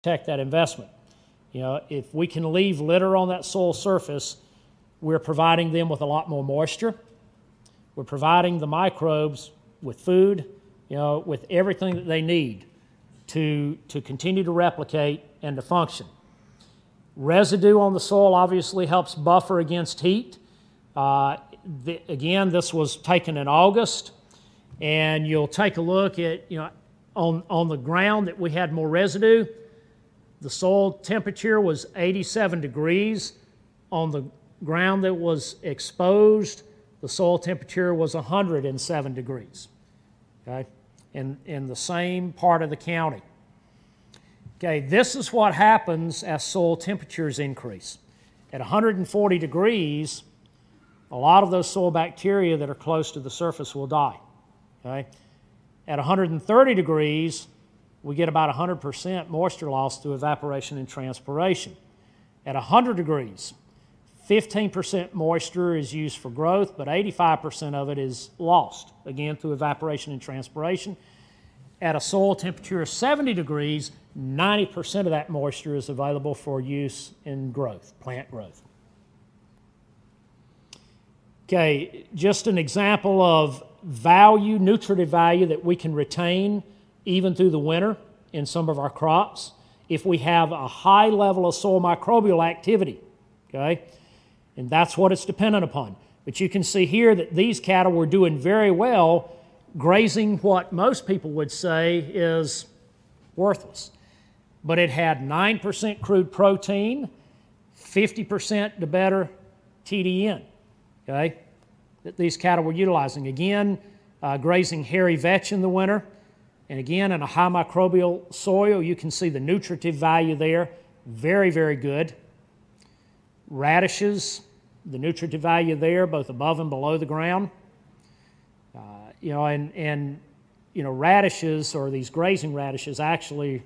protect that investment. You know, if we can leave litter on that soil surface, we're providing them with a lot more moisture. We're providing the microbes with food, you know, with everything that they need to continue to replicate and to function. Residue on the soil obviously helps buffer against heat. Again, this was taken in August, and you'll take a look at, you know, on the ground that we had more residue, the soil temperature was 87 degrees. On the ground that was exposed, the soil temperature was 107 degrees, okay, in the same part of the county. Okay, this is what happens as soil temperatures increase. At 140 degrees, a lot of those soil bacteria that are close to the surface will die, okay? At 130 degrees, we get about 100% moisture loss through evaporation and transpiration. At 100 degrees, 15% moisture is used for growth, but 85% of it is lost, again, through evaporation and transpiration. At a soil temperature of 70 degrees, 90% of that moisture is available for use in growth, plant growth. Okay, just an example of value, nutritive value that we can retain even through the winter in some of our crops if we have a high level of soil microbial activity, okay? And that's what it's dependent upon. But you can see here that these cattle were doing very well, grazing what most people would say is worthless. But it had 9% crude protein, 50% to better TDN, okay, that these cattle were utilizing. Again, grazing hairy vetch in the winter, and again, in a high microbial soil, you can see the nutritive value there, very, very good. Radishes, the nutritive value there, both above and below the ground. You know, and you know, radishes, or these grazing radishes, actually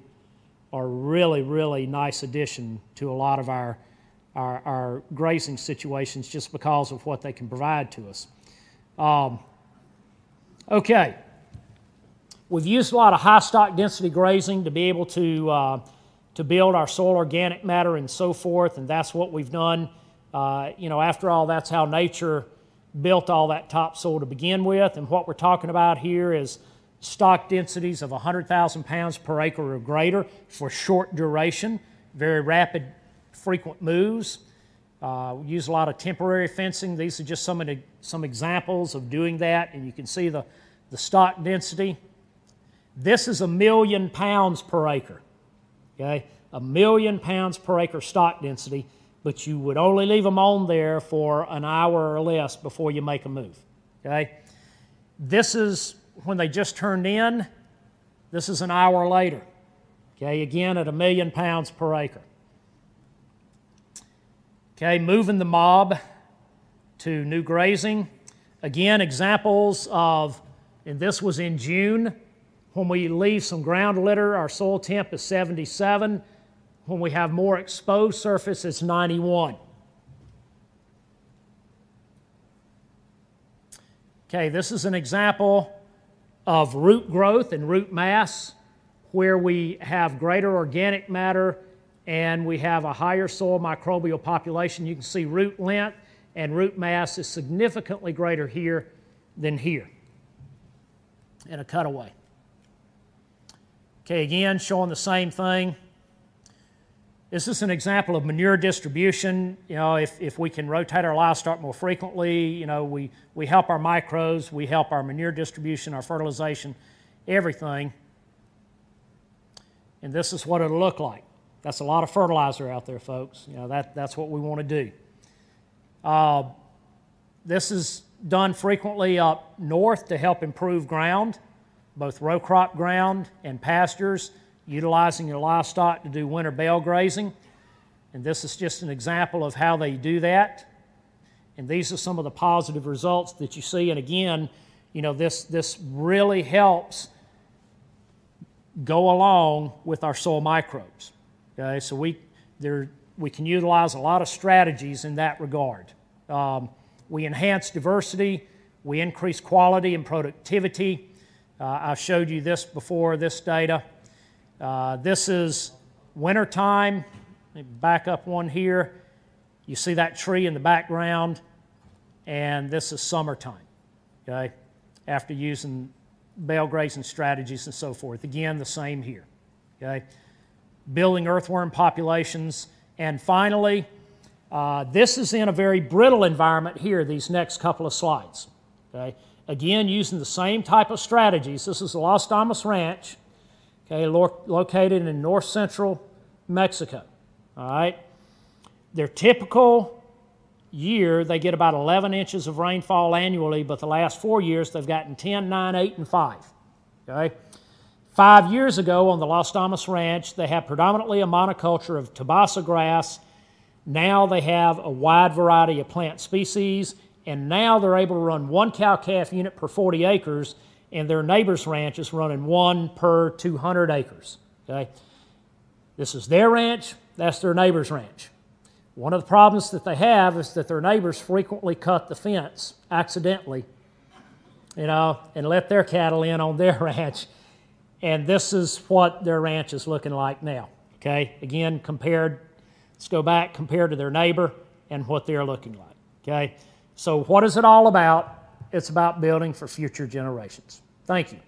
are really, really nice addition to a lot of our grazing situations just because of what they can provide to us. Okay. We've used a lot of high stock density grazing to be able to build our soil organic matter and so forth, and that's what we've done. You know, after all, that's how nature built all that topsoil to begin with, and what we're talking about here is stock densities of 100,000 pounds per acre or greater for short duration, very rapid, frequent moves. We use a lot of temporary fencing. These are just some examples of doing that, and you can see the stock density. This is 1,000,000 pounds per acre, okay? 1,000,000 pounds per acre stock density, but you would only leave them on there for an hour or less before you make a move, okay? This is when they just turned in. This is an hour later, okay? Again, at 1,000,000 pounds per acre. Okay, moving the mob to new grazing. Again, examples of, and this was in June, when we leave some ground litter, our soil temp is 77. When we have more exposed surface, it's 91. Okay, this is an example of root growth and root mass, where we have greater organic matter and we have a higher soil microbial population. You can see root length and root mass is significantly greater here than here in a cutaway. Okay, again, showing the same thing. This is an example of manure distribution. You know, if we can rotate our livestock more frequently, you know, we help our microbes, we help our manure distribution, our fertilization, everything. And this is what it'll look like. That's a lot of fertilizer out there, folks. You know, that's what we want to do. This is done frequently up north to help improve ground, both row crop ground and pastures, utilizing your livestock to do winter bale grazing. And this is just an example of how they do that. And these are some of the positive results that you see. And again, you know, this really helps go along with our soil microbes. Okay, so we can utilize a lot of strategies in that regard. We enhance diversity, we increase quality and productivity. I showed you this before, this data. This is wintertime, let me back up one here. You see that tree in the background, and this is summertime, okay, after using bale grazing strategies and so forth. Again, the same here, okay. Building earthworm populations, and finally, this is in a very brittle environment here, these next couple of slides, okay. Again, using the same type of strategies. This is the Las Damas Ranch, okay, located in north-central Mexico, all right. Their typical year, they get about 11 inches of rainfall annually, but the last 4 years, they've gotten 10, 9, 8, and 5, okay. 5 years ago on the Las Damas Ranch, they had predominantly a monoculture of tabasa grass. Now they have a wide variety of plant species, and now they're able to run 1 cow-calf unit per 40 acres, and their neighbor's ranch is running 1 per 200 acres, okay. This is their ranch, that's their neighbor's ranch. One of the problems that they have is that their neighbors frequently cut the fence accidentally, you know, and let their cattle in on their ranch. And this is what their ranch is looking like now, okay? Again, let's go back, compared to their neighbor and what they're looking like, okay? So what is it all about? It's about building for future generations. Thank you.